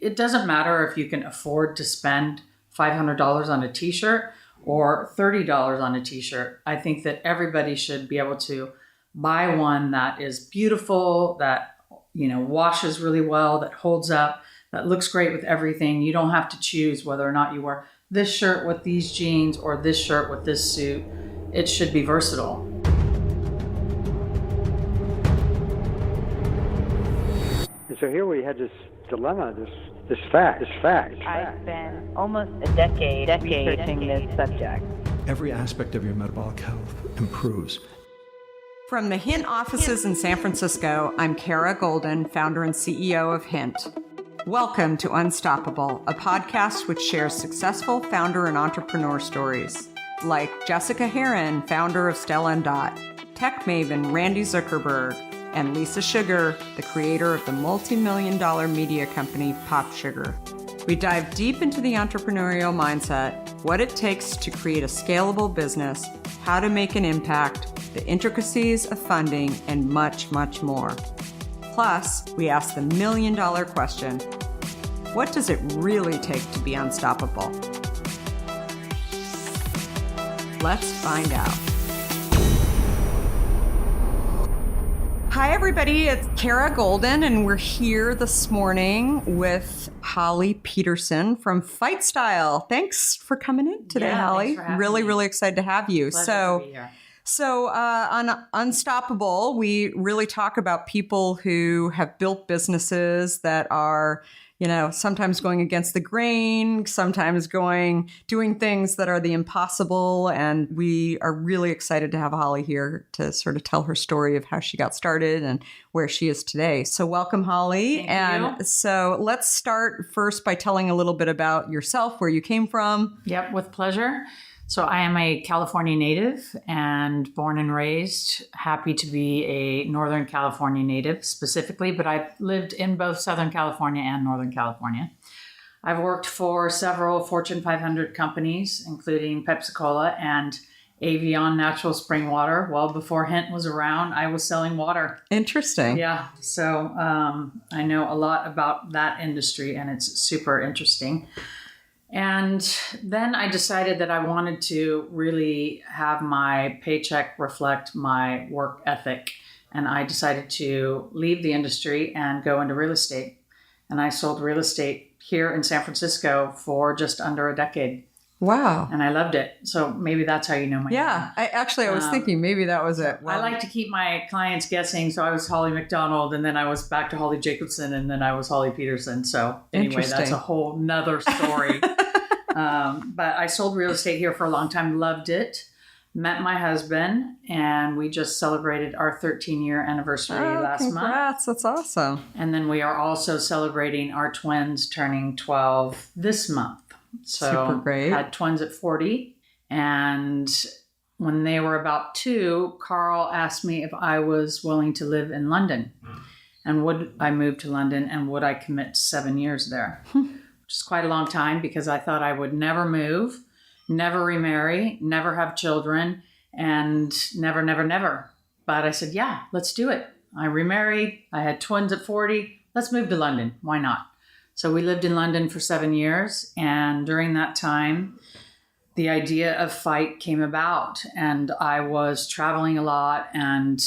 it doesn't matter if you can afford to spend $500 on a t-shirt or $30 on a t-shirt. I think that everybody should be able to buy one that is beautiful, that, washes really well, that holds up, that looks great with everything. You don't have to choose whether or not you wear this shirt with these jeans or this shirt with this suit. It should be versatile. And so here we had this dilemma, this fact. I've been almost a decade researching this subject. Every aspect of your metabolic health improves. From the Hint offices in San Francisco, I'm Kara Goldin, founder and CEO of Hint. Welcome to Unstoppable, a podcast which shares successful founder and entrepreneur stories, like Jessica Heron, founder of Stella & Dot, tech maven Randy Zuckerberg, and Lisa Sugar, the creator of the multi-million-dollar media company Pop Sugar. We dive deep into the entrepreneurial mindset, what it takes to create a scalable business, how to make an impact, the intricacies of funding, and much, much more. Plus, we ask the million-dollar question, what does it really take to be unstoppable? Let's find out. Hi, everybody. It's Kara Goldin, and we're here this morning with Holly Peterson from Fite Style. Thanks for coming in today, Holly. Really excited to have you. Pleasure to be here. So on Unstoppable, we really talk about people who have built businesses that are, sometimes going against the grain, sometimes doing things that are the impossible. And we are really excited to have Holly here to sort of tell her story of how she got started and where she is today. So welcome, Holly. Thank you. So let's start first by telling a little bit about yourself, where you came from. Yep, with pleasure. So I am a California native and born and raised, happy to be a Northern California native specifically, but I've lived in both Southern California and Northern California. I've worked for several Fortune 500 companies, including Pepsi-Cola and Avion Natural Spring Water. Well, before Hint was around, I was selling water. Interesting. Yeah, so I know a lot about that industry, and it's super interesting. And then I decided that I wanted to really have my paycheck reflect my work ethic. And I decided to leave the industry and go into real estate. And I sold real estate here in San Francisco for just under a decade. Wow. And I loved it. So maybe that's how you know my name. Yeah. I was thinking maybe that was it. I like to keep my clients guessing. So I was Holly McDonald, and then I was back to Holly Jacobson, and then I was Holly Peterson. So anyway, that's a whole nother story. But I sold real estate here for a long time, loved it, met my husband, and we just celebrated our 13-year anniversary last month. Congrats, that's awesome. And then we are also celebrating our twins turning 12 this month. So super great. Had twins at 40. And when they were about 2, Carl asked me if I was willing to live in London. And would I move to London, and would I commit to 7 years there? Which is quite a long time, because I thought I would never move, never remarry, never have children, and never. But I said, yeah, let's do it. I remarried. I had twins at 40. Let's move to London. Why not? So we lived in London for 7 years. And during that time, the idea of Fite came about. And I was traveling a lot and,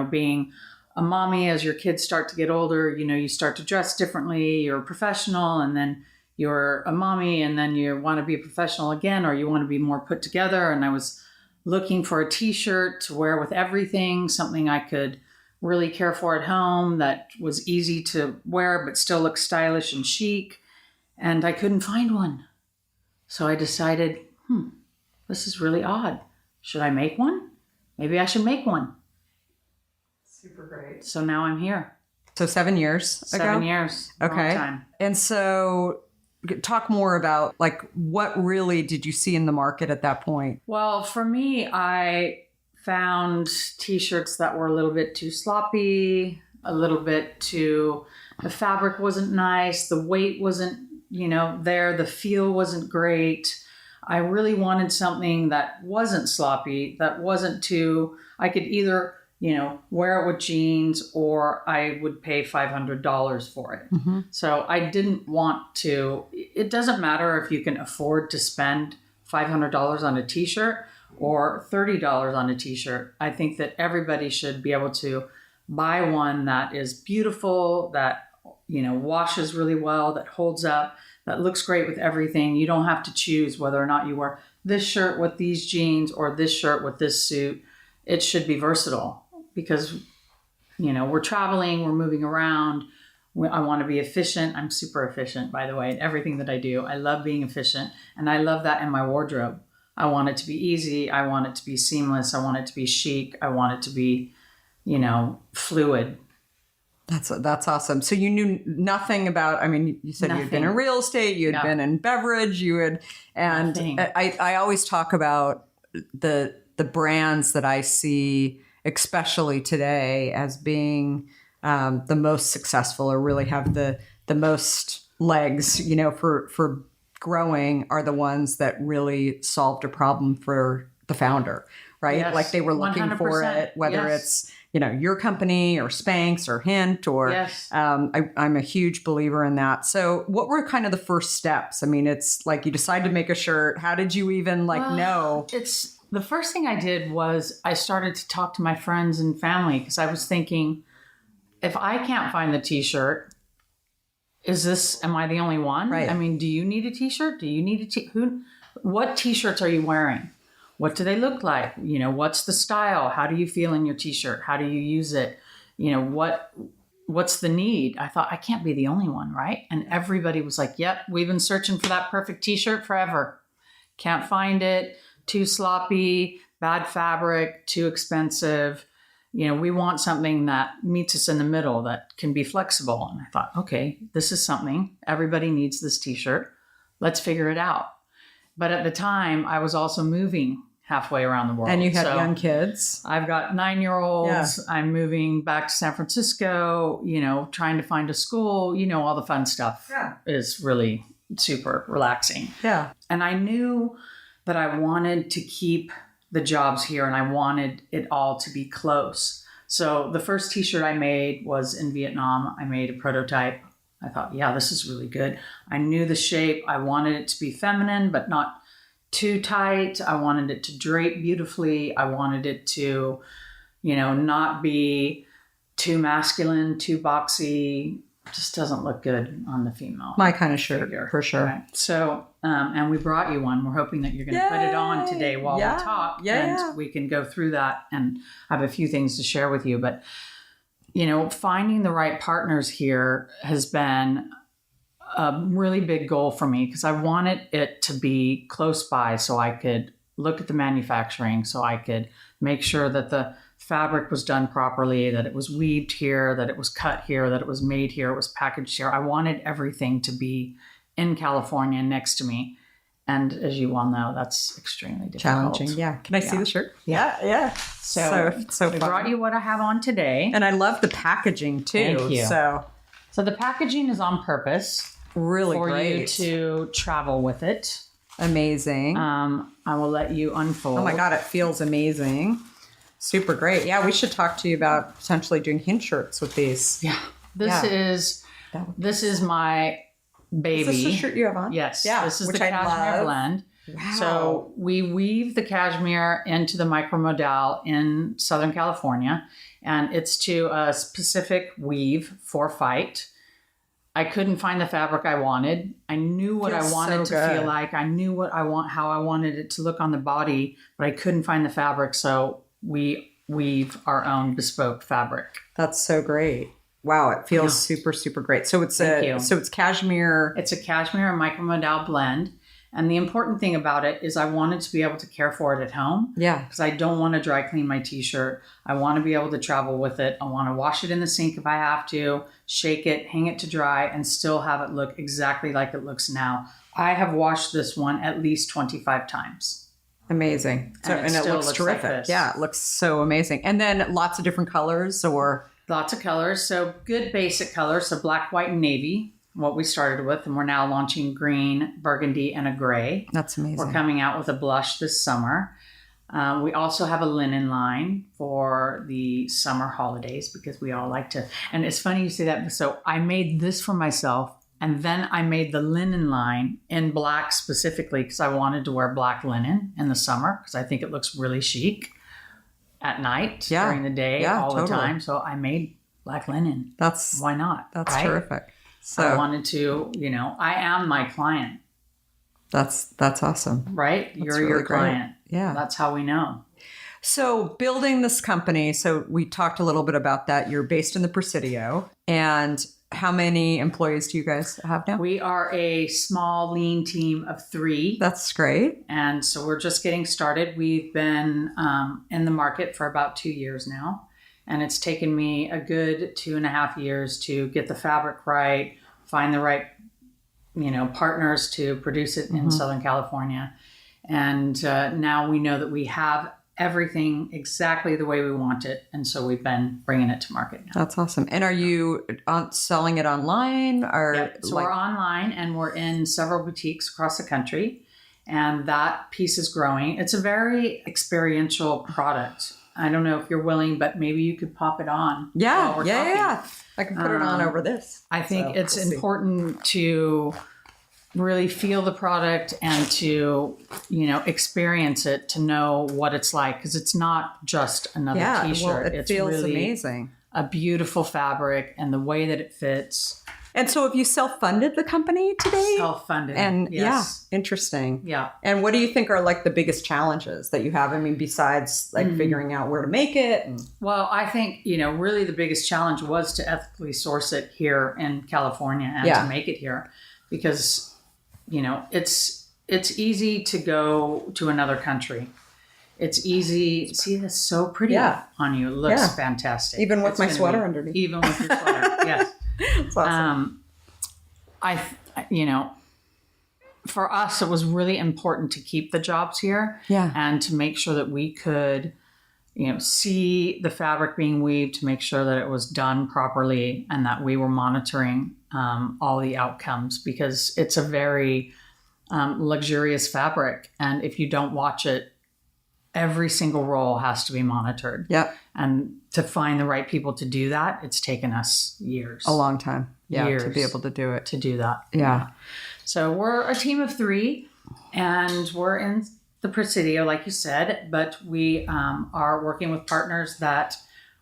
being a mommy, as your kids start to get older, you start to dress differently. You're a professional, and then you're a mommy, and then you want to be a professional again, or you want to be more put together. And I was looking for a t-shirt to wear with everything, something I could really care for at home, that was easy to wear but still look stylish and chic. And I couldn't find one. So I decided, this is really odd. Should I make one? Maybe I should make one. Super great. So now I'm here. So 7 years ago? 7 years. Okay. Long time. And so talk more about, what really did you see in the market at that point? Well, for me, I found t-shirts that were a little bit too sloppy, the fabric wasn't nice, the weight wasn't, there, the feel wasn't great. I really wanted something that wasn't sloppy, that wasn't too, I could either, wear it with jeans, or I would pay $500 for it. Mm-hmm. So I didn't want to, it doesn't matter if you can afford to spend $500 on a t-shirt or $30 on a t-shirt. I think that everybody should be able to buy one that is beautiful, that, washes really well, that holds up, that looks great with everything. You don't have to choose whether or not you wear this shirt with these jeans or this shirt with this suit. It should be versatile because, we're traveling, we're moving around. I want to be efficient. I'm super efficient, by the way, in everything that I do. I love being efficient, and I love that in my wardrobe. I want it to be easy. I want it to be seamless. I want it to be chic. I want it to be, fluid. That's awesome. So you knew nothing about, you said Nothing. You'd been in real estate, you had been in beverage, and Nothing. I always talk about the brands that I see, especially today, as being the most successful or really have the most legs, for growing, are the ones that really solved a problem for the founder, right? Yes, like they were looking for 100%. it, whether Yes. it's, your company or Spanx or Hint or Yes. I'm a huge believer in that. So what were kind of the first steps? It's like you decided to make a shirt. How did you even know? It's the first thing I did was I started to talk to my friends and family because I was thinking, if I can't find the t-shirt, am I the only one? Right. Do you need a t-shirt? Do you need what t-shirts are you wearing? What do they look like? What's the style? How do you feel in your t-shirt? How do you use it? What's the need? I thought, I can't be the only one, right? And everybody was like, yep, we've been searching for that perfect t-shirt forever. Can't find it. Too sloppy, bad fabric, too expensive. We want something that meets us in the middle, that can be flexible. And I thought, okay, this is something. Everybody needs this t-shirt. Let's figure it out. But at the time, I was also moving halfway around the world. And you had young kids. I've got 9-year-olds. Yeah. I'm moving back to San Francisco, trying to find a school, all the fun stuff is really super relaxing. Yeah. And I knew that I wanted to keep the jobs here and I wanted it all to be close. So the first t-shirt I made was in Vietnam. I made a prototype. I thought, yeah, this is really good. I knew the shape. I wanted it to be feminine, but not too tight. I wanted it to drape beautifully. I wanted it to, not be too masculine, too boxy. Just doesn't look good on the female. My kind of shirt, figure. for sure. Right. So, and we brought you one. We're hoping that you're going to put it on today while we talk. And we can go through that and I have a few things to share with you. But, finding the right partners here has been a really big goal for me because I wanted it to be close by so I could look at the manufacturing, so I could make sure that the fabric was done properly, that it was weaved here, that it was cut here, that it was made here, it was packaged here. I wanted everything to be in California next to me. And as you well know, that's extremely difficult. Challenging. Yeah. Can I see the shirt? Yeah. So we fun. brought you what I have on today. And I love the packaging too. Thank you. So the packaging is on purpose. Really for great. you to travel with it. Amazing. I will let you unfold. Oh my God, it feels amazing. Super great. Yeah, we should talk to you about potentially doing Hint shirts with these. Yeah. This is my baby. Is this the shirt you have on? Yes. Yeah. This is which the I cashmere love. blend. Wow. So we weave the cashmere into the micromodal in Southern California, and it's to a specific weave for Fite. I couldn't find the fabric I wanted. I knew what I wanted to feel like. I knew how I wanted it to look on the body, but I couldn't find the fabric. So we weave our own bespoke fabric. That's so great. Wow, it feels super, super great. So it's it's cashmere. It's a cashmere and micromodal blend. And the important thing about it is I wanted to be able to care for it at home. Yeah. Because I don't want to dry clean my t-shirt. I want to be able to travel with it. I want to wash it in the sink if I have to, shake it, hang it to dry, and still have it look exactly like it looks now. I have washed this one at least 25 times. Amazing. And it looks terrific. Like yeah, it looks so amazing. And then lots of different colors or... Lots of colors. So good basic colors. So black, white, and navy. What we started with, and we're now launching green, burgundy, and a gray. That's amazing. We're coming out with a blush this summer. We also have a linen line for the summer holidays because we all like to. And it's funny you say that. So I made this for myself, and then I made the linen line in black specifically because I wanted to wear black linen in the summer because I think it looks really chic at night, during the day, all the time. So I made black linen. Why not? That's right? terrific. So I wanted to, I am my client. That's awesome. Right? That's You're really your great. client. Yeah. That's how we know. So building this company, so we talked a little bit about that. You're based in the Presidio. And how many employees do you guys have now? We are a small, lean team of 3. That's great. And so we're just getting started. We've been in the market for about 2 years now. And it's taken me a good 2.5 years to get the fabric right, find the right partners to produce it in Southern California. And now we know that we have everything exactly the way we want it. And so we've been bringing it to market now. That's awesome. And are you selling it online? So we're online and we're in several boutiques across the country. And that piece is growing. It's a very experiential product. I don't know if you're willing, but maybe you could pop it on. Yeah. I can put it on over this. I think it's important to really feel the product and to, experience it, to know what it's like. Because it's not just another t-shirt. It feels really amazing. A beautiful fabric and the way that it fits. And so have you self-funded the company today? Self-funded. And yes. Interesting. Yeah. And what do you think are like the biggest challenges that you have? I mean, besides like figuring out where to make it? Well, I think, really the biggest challenge was to ethically source it here in California and to make it here because, it's easy to go to another country. It's easy. See, that's so pretty on you. It looks fantastic. Even with my sweater underneath. Even with your sweater, yes. That's awesome. For us, it was really important to keep the jobs here and to make sure that we could, see the fabric being weaved, to make sure that it was done properly and that we were monitoring all the outcomes because it's a very luxurious fabric. And if you don't watch it, every single roll has to be monitored. Yep. And to find the right people to do that, it's taken us years. A long time. Yeah. Years to be able to do it. To do that. Yeah. So we're a team of 3 and we're in the Presidio, like you said, but we are working with partners that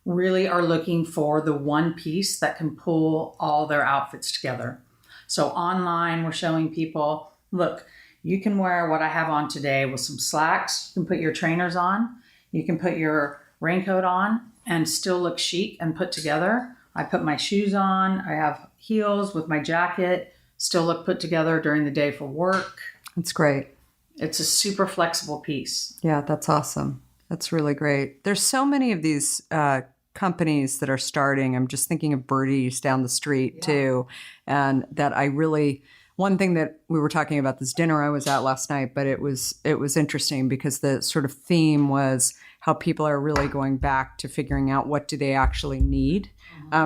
really are looking for the one piece that can pull all their outfits together. So online, we're showing people, look, you can wear what I have on today with some slacks. You can put your trainers on. You can put your raincoat on and still look chic and put together. I put my shoes on. I have heels with my jacket. Still look put together during the day for work. That's great. It's a super flexible piece. Yeah, that's awesome. That's really great. There's so many of these companies that are starting. I'm just thinking of Birdie's down the street too. And that one thing that we were talking about this dinner I was at last night, but it was interesting because the sort of theme was how people are really going back to figuring out what do they actually need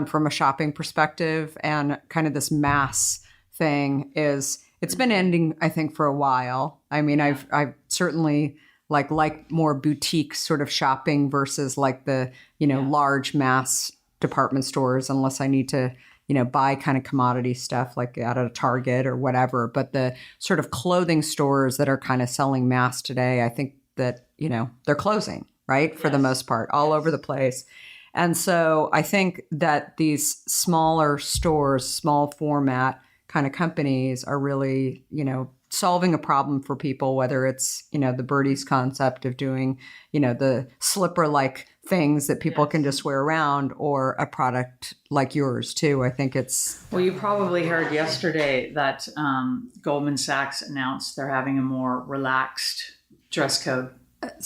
from a shopping perspective. And kind of this mass thing it's been ending, I think, for a while. I mean, I've certainly like more boutique sort of shopping versus like the, large mass department stores, unless I need to, buy kind of commodity stuff like out at a Target or whatever. But the sort of clothing stores that are kind of selling mass today, I think that, they're closing, right? For the most part, all over the place. And so I think that these smaller stores, small format kind of companies are really, solving a problem for people, whether it's, the Birdie's concept of doing, the slipper-like things that people can just wear around, or a product like yours too. I think it's... Well, you probably heard yesterday that Goldman Sachs announced they're having a more relaxed dress code.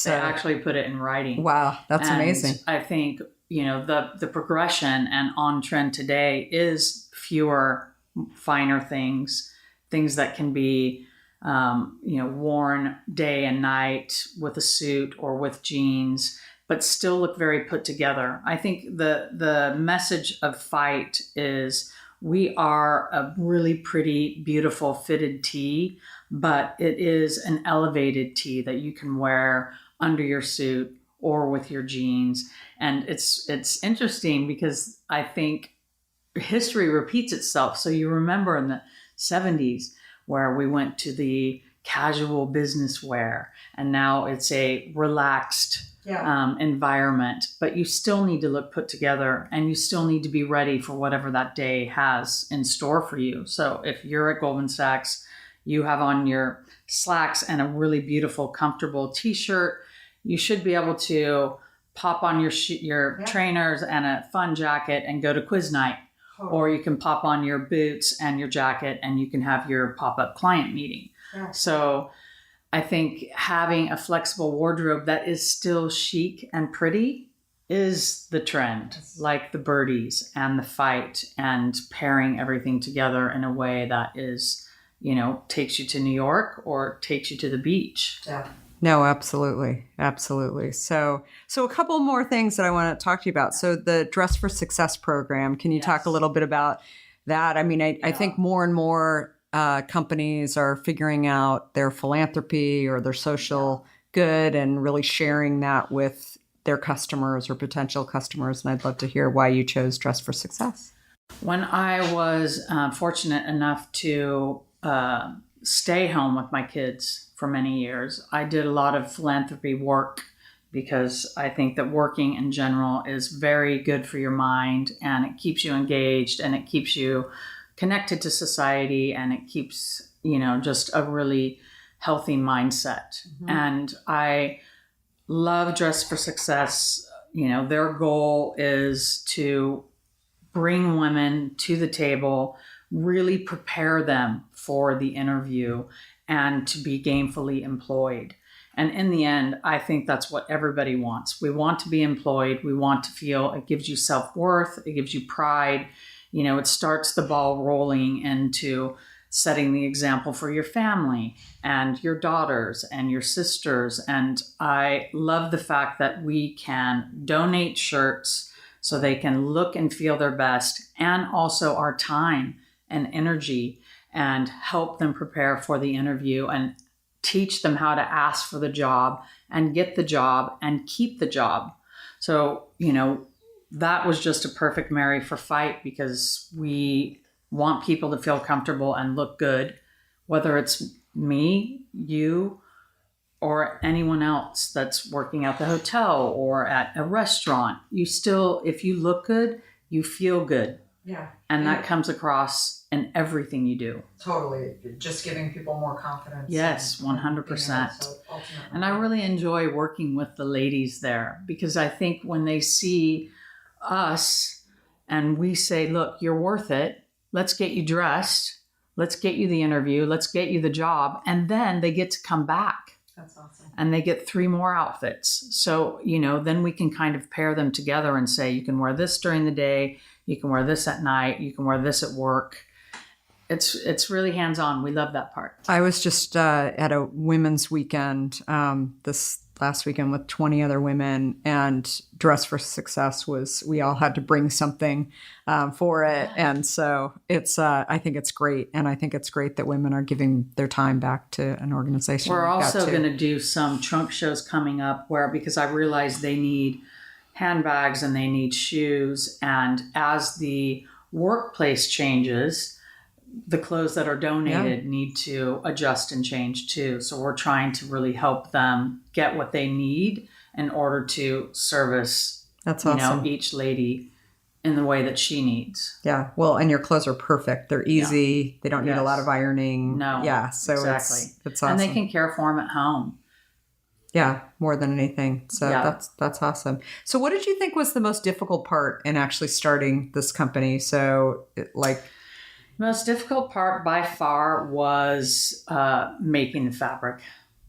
They actually put it in writing. Wow, that's amazing. I think, the progression and on trend today is fewer, finer things that can be, worn day and night with a suit or with jeans, but still look very put together. I think the message of Fite is we are a really pretty, beautiful fitted tee, but it is an elevated tee that you can wear under your suit or with your jeans. And it's interesting because I think history repeats itself. So you remember in the 70s where we went to the casual business wear, and now it's a relaxed environment, but you still need to look put together, and you still need to be ready for whatever that day has in store for you. So if you're at Goldman Sachs, you have on your slacks and a really beautiful, comfortable t-shirt, you should be able to pop on your trainers and a fun jacket and go to quiz night. Or you can pop on your boots and your jacket and you can have your pop-up client meeting. Yeah. So I think having a flexible wardrobe that is still chic and pretty is the trend, like the birdies and the Fite, and pairing everything together in a way that is, takes you to New York or takes you to the beach. Yeah. No, absolutely. Absolutely. So a couple more things that I want to talk to you about. So the Dress for Success program, can you talk a little bit about that? I mean, I think more and more companies are figuring out their philanthropy or their social good and really sharing that with their customers or potential customers. And I'd love to hear why you chose Dress for Success. When I was fortunate enough to stay home with my kids for many years, I did a lot of philanthropy work because I think that working in general is very good for your mind, and it keeps you engaged and it keeps you connected to society, and it keeps, just a really healthy mindset. Mm-hmm. And I love Dress for Success. Their goal is to bring women to the table, really prepare them for the interview and to be gainfully employed. And in the end, I think that's what everybody wants. We want to be employed. We want to feel it gives you self-worth. It gives you pride. It starts the ball rolling into setting the example for your family and your daughters and your sisters. And I love the fact that we can donate shirts so they can look and feel their best, and also our time and energy, and help them prepare for the interview and teach them how to ask for the job and get the job and keep the job. So, that was just a perfect marry for Fite, because we want people to feel comfortable and look good, whether it's me, you, or anyone else that's working at the hotel or at a restaurant. You still, if you look good, you feel good. Yeah. And that comes across in everything you do. Totally. Just giving people more confidence. Yes, 100%. And I really enjoy working with the ladies there, because I think when they see us and we say, look, you're worth it. Let's get you dressed. Let's get you the interview. Let's get you the job. And then they get to come back. That's awesome. And they get 3 more outfits. So, then we can kind of pair them together and say, you can wear this during the day. You can wear this at night. You can wear this at work. It's really hands-on. We love that part. I was just at a women's weekend this last weekend with 20 other women, and Dress for Success we all had to bring something for it. And so I think it's great. And I think it's great that women are giving their time back to an organization. We're also going to do some trunk shows coming up because I realize they need handbags and they need shoes. And as the workplace changes, the clothes that are donated need to adjust and change too. So we're trying to really help them get what they need in order to service, each lady in the way that she needs. Yeah. Well, and your clothes are perfect. They're easy. Yeah. They don't need a lot of ironing. No. Yeah. So exactly. It's awesome. And they can care for them at home. Yeah, more than anything. So that's awesome. So what did you think was the most difficult part in actually starting this company? So most difficult part by far was making the fabric,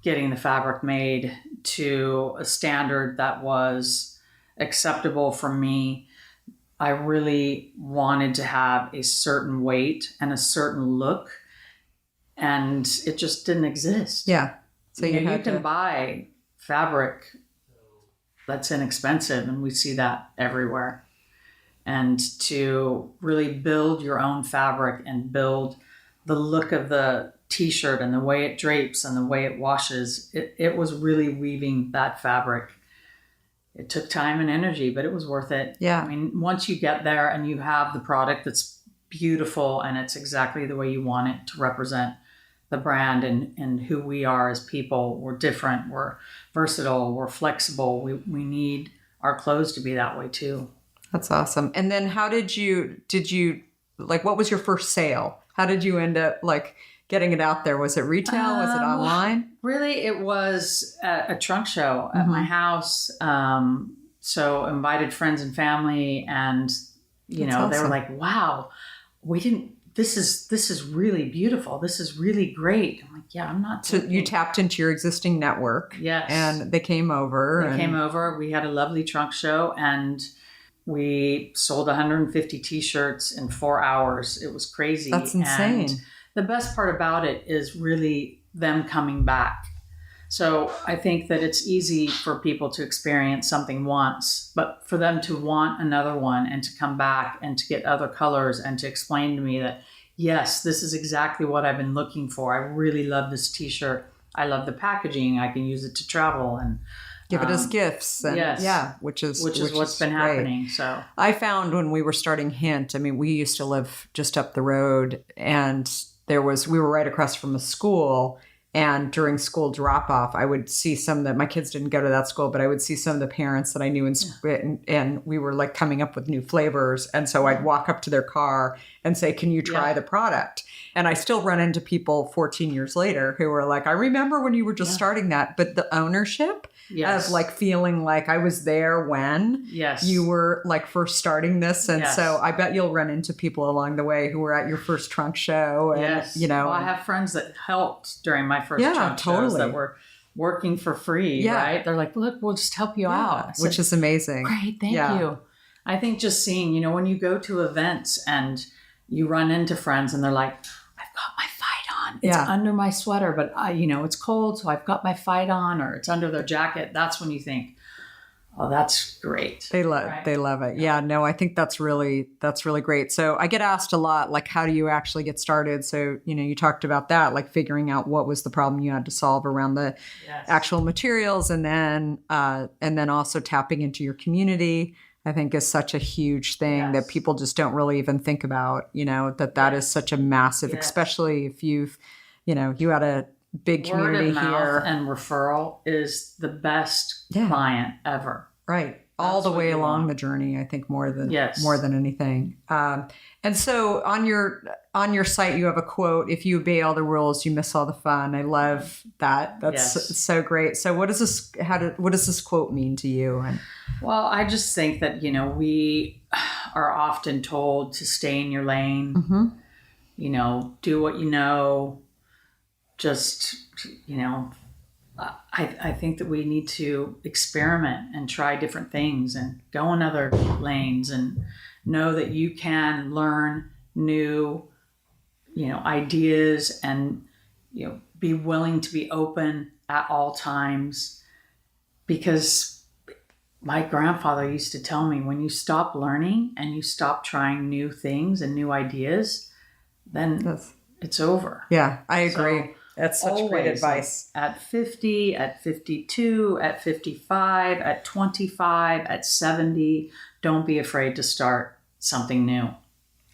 getting the fabric made to a standard that was acceptable for me. I really wanted to have a certain weight and a certain look, and it just didn't exist. Yeah. So you can buy fabric that's inexpensive, and we see that everywhere. And to really build your own fabric and build the look of the t-shirt and the way it drapes and the way it washes, it was really weaving that fabric. It took time and energy, but it was worth it. Yeah. I mean, once you get there and you have the product that's beautiful and it's exactly the way you want it to represent the brand and who we are as people, we're different, we're versatile, we're flexible. We need our clothes to be that way too. That's awesome. And then how did you like, what was your first sale? How did you end up like getting it out there? Was it retail? Was it online? Really, it was a trunk show at my house. So invited friends and family, and they were like, "Wow, this is really beautiful. This is really great." I'm like, "Yeah, I'm not." So you tapped into your existing network. Yes, and they came over. We had a lovely trunk show, and we sold 150 T-shirts in 4 hours. It was crazy. That's insane. And the best part about it is really them coming back. So I think that it's easy for people to experience something once, but for them to want another one and to come back and to get other colors and to explain to me that, yes, this is exactly what I've been looking for. I really love this T-shirt. I love the packaging. I can use it to travel and give it as gifts. And, yes. Yeah. Which is what's been happening. So I found when we were starting Hint, I mean, we used to live just up the road, and we were right across from a school. And during school drop off, I would see my kids didn't go to that school, but I would see some of the parents that I knew and we were like coming up with new flavors. And so I'd walk up to their car and say, "Can you try the product?" And I still run into people 14 years later who are like, "I remember when you were just starting that," but the ownership of like feeling like I was there when you were like first starting this. And so I bet you'll run into people along the way who were at your first trunk show. And, well, I have friends that helped during my first trunk shows that were working for free, right? They're like, "Look, we'll just help you out." Which is amazing. Great, thank you. I think just seeing, when you go to events and you run into friends and they're like, "I've got my Fite on. It's under my sweater, but it's cold, so I've got my Fite on," or it's under their jacket. That's when you think, "Oh, that's great." They love it. Yeah, no, I think that's really great. So I get asked a lot, like, how do you actually get started? So, you talked about that, like figuring out what was the problem you had to solve around the actual materials, and then also tapping into your community, I think is such a huge thing that people just don't really even think about, that is such a massive, especially if you had a big community Word of mouth here. And referral is the best client ever. Right. All the way along the journey, I think more than anything. And so on your site, you have a quote: "If you obey all the rules, you miss all the fun." I love that. That's so great. So what does this quote mean to you? Well, I just think that, we are often told to stay in your lane, do what you know, just, I think that we need to experiment and try different things and go in other lanes and know that you can learn new, ideas and, be willing to be open at all times. Because my grandfather used to tell me, when you stop learning and you stop trying new things and new ideas, then it's over. Yeah, I agree. So, that's such great advice. At 50, at 52, at 55, at 25, at 70, don't be afraid to start something new.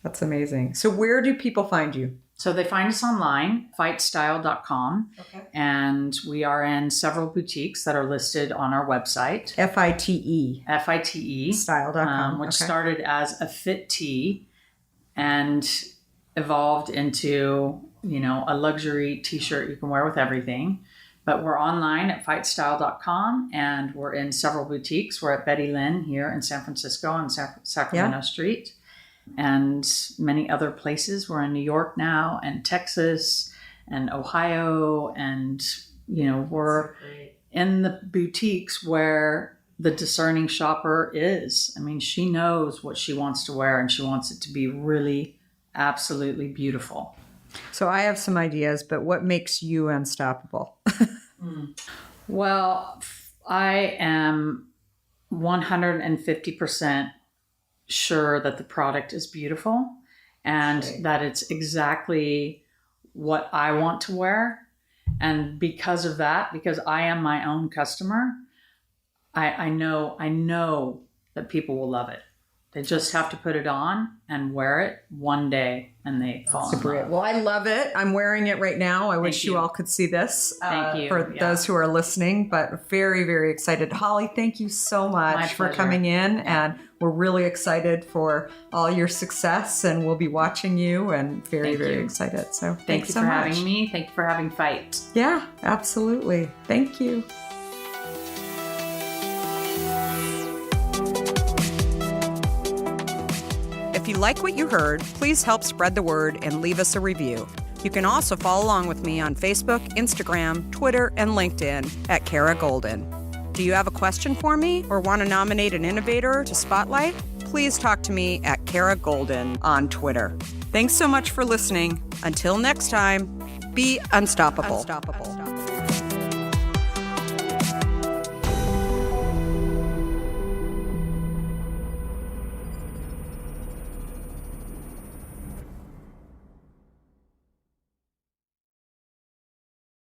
That's amazing. So where do people find you? So they find us online, fitestyle.com. Okay. And we are in several boutiques that are listed on our website. Fite. Fite. Style.com. Which started as a fit tee and evolved into, a luxury t-shirt you can wear with everything. But we're online at fitestyle.com, and we're in several boutiques. We're at Betty Lynn here in San Francisco on Sacramento Street, and many other places. We're in New York now, and Texas, and Ohio, and we're in the boutiques where the discerning shopper is. I mean, she knows what she wants to wear, and she wants it to be really absolutely beautiful. So I have some ideas, but what makes you unstoppable? Well, I am 150% sure that the product is beautiful and that it's exactly what I want to wear. And because of that, because I am my own customer, I know that people will love it. They just have to put it on and wear it one day, and they fall in love. Well, I love it. I'm wearing it right now. I wish you all could see this. Thank you. For those who are listening, but very, very excited. Holly, thank you so much for coming in, and we're really excited for all your success, and we'll be watching you, and very, very excited. So thanks so much. Thank you for having me. Thank you for having Fite. Yeah, absolutely. Thank you. If you like what you heard, please help spread the word and leave us a review. You can also follow along with me on Facebook, Instagram, Twitter, and LinkedIn at Kara Goldin. Do you have a question for me or want to nominate an innovator to spotlight? Please talk to me at Kara Goldin on Twitter. Thanks so much for listening. Until next time, be unstoppable.